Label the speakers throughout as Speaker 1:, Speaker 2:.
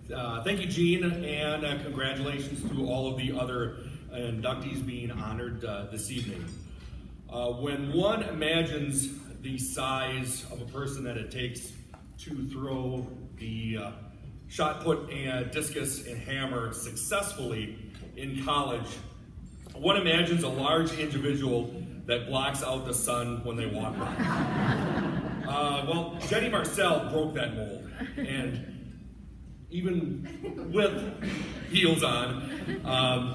Speaker 1: Thank you, Gene, and congratulations to all of the other inductees being honored this evening. When one imagines the size of a person that it takes to throw the shot put and discus and hammer successfully in college, one imagines a large individual that blocks out the sun when they walk by. Well, Jenni Marcell broke that mold, and even with heels on,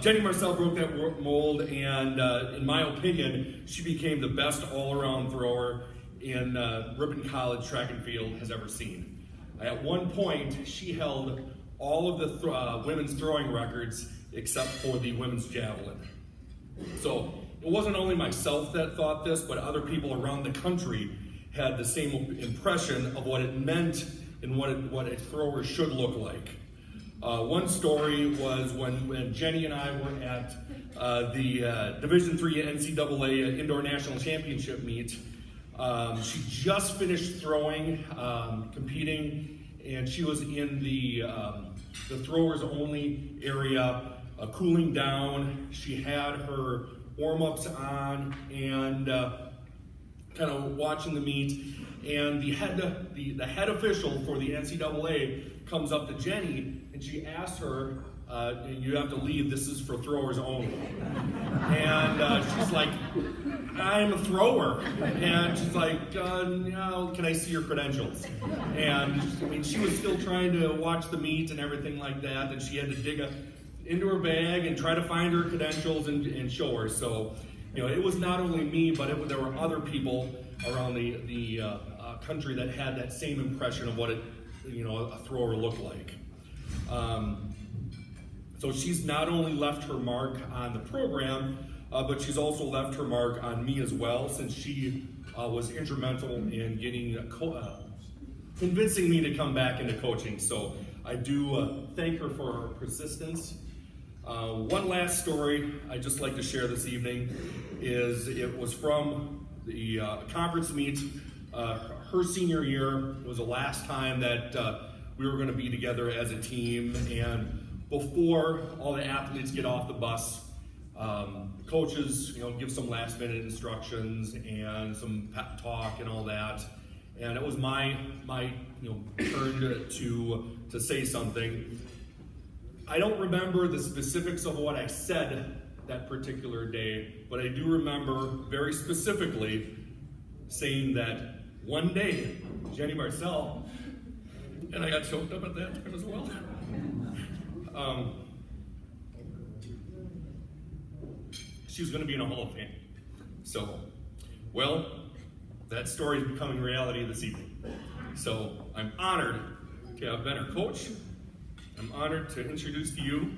Speaker 1: Jenni Marcell broke that mold, and in my opinion, she became the best all-around thrower in Ripon College track and field has ever seen. At one point, she held all of the women's throwing records except for the women's javelin. So it wasn't only myself that thought this, but other people around the country had the same impression of what it meant and what a thrower should look like. One story was when Jenni and I were at the Division III NCAA Indoor National Championship meet. She just finished throwing, competing, and she was in the throwers only area, cooling down. She had her warm-ups on and kind of watching the meet, and the head official for the NCAA comes up to Jenni and she asks her, "You have to leave, this is for throwers only." And she's like, "I'm a thrower." And she's like, "No, can I see your credentials?" And I mean, she was still trying to watch the meet and everything like that, and she had to dig into her bag and try to find her credentials and show her. So, it was not only me, but there were other people around the country that had that same impression of what a thrower looked like. So she's not only left her mark on the program, but she's also left her mark on me as well, since she was instrumental in getting convincing me to come back into coaching. So I do thank her for her persistence. One last story I'd just like to share this evening is it was from the conference meet her senior year. It was the last time that we were going to be together as a team, and before all the athletes get off the bus, coaches give some last minute instructions and some pep talk and all that, and it was my turn to say something. I don't remember the specifics of what I said that particular day, but I do remember very specifically saying that one day, Jenni Marcell, and I got choked up at that time as well, she was going to be in a Hall of Fame. So, well, that story is becoming reality this evening. So I'm honored to have been her coach. I'm honored to introduce to you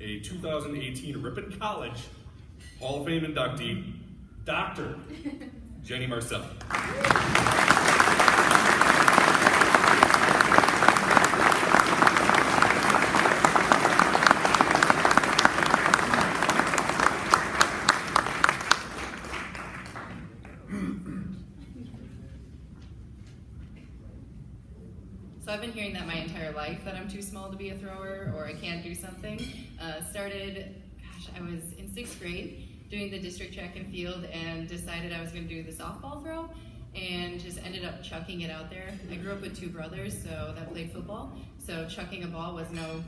Speaker 1: a 2018 Ripon College Hall of Fame inductee, Dr. Jenni Marcell.
Speaker 2: So I've been hearing that my entire life, that I'm too small to be a thrower or I can't do something. I was in 6th grade doing the district track and field and decided I was going to do the softball throw and just ended up chucking it out there. I grew up with 2 brothers that played football, so chucking a ball was no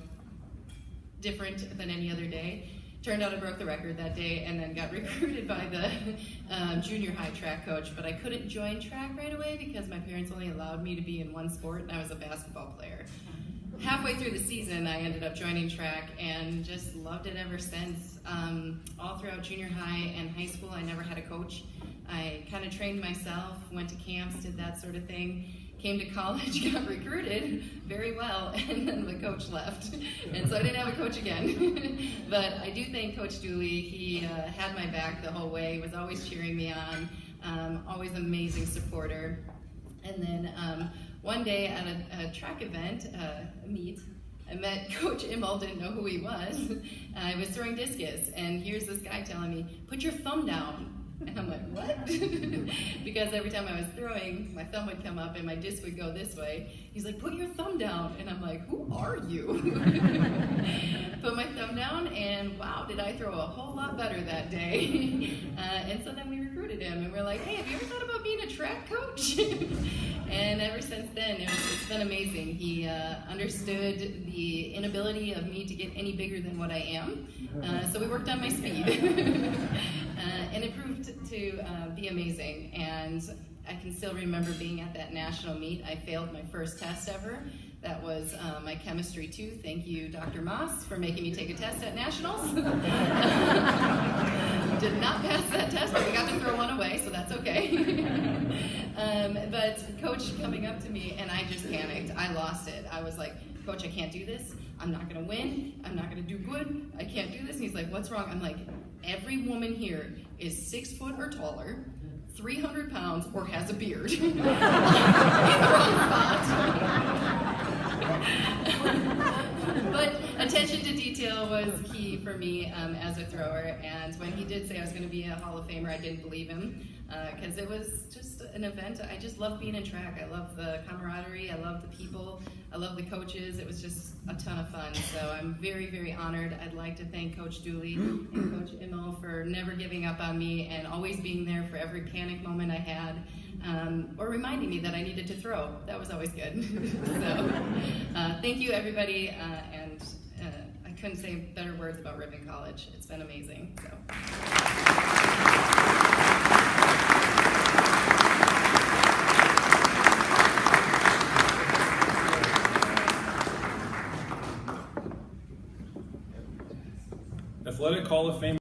Speaker 2: different than any other day. Turned out I broke the record that day and then got recruited by the junior high track coach, but I couldn't join track right away because my parents only allowed me to be in one sport, and I was a basketball player. Halfway through the season, I ended up joining track and just loved it ever since. All throughout junior high and high school, I never had a coach. I kind of trained myself, went to camps, did that sort of thing. Came to college, got recruited very well, and then the coach left. And so I didn't have a coach again. But I do thank Coach Dooley. He had my back the whole way, was always cheering me on, always an amazing supporter. And then one day at a track event, a meet, I met Coach Immel, didn't know who he was. I was throwing discus, and here's this guy telling me, "Put your thumb down." And I'm like, what? Because every time I was throwing, my thumb would come up and my disc would go this way. He's like, put your thumb down. And I'm like, who are you? Put my thumb down, and wow, did I throw a whole lot better that day. And so then we recruited him, and we're like, hey, have you ever thought about being a track coach? And ever since then, it's been amazing. He understood the inability of me to get any bigger than what I am. So we worked on my speed. And it proved to be amazing. And I can still remember being at that national meet. I failed my first test ever. That was my chemistry 2. Thank you, Dr. Moss, for making me take a test at nationals. Did not pass that test, but we got to throw one away, so that's okay. But Coach coming up to me, and I just panicked. I lost it. I was like, Coach, I can't do this. I'm not going to win. I'm not going to do good. I can't do this. And he's like, what's wrong? I'm like, every woman here is 6 foot or taller, 300 pounds, or has a beard. In the wrong spot. But attention to detail was key for me as a thrower, and when he did say I was going to be a Hall of Famer, I didn't believe him, because it was just an event. I just love being in track. I love the camaraderie. I love the people. I love the coaches. It was just a ton of fun. So I'm very, very honored. I'd like to thank Coach Dooley and Coach Immel for never giving up on me and always being there for every panic moment I had. Or reminding me that I needed to throw. That was always good. So, thank you, everybody, and I couldn't say better words about Ripon College. It's been amazing. So.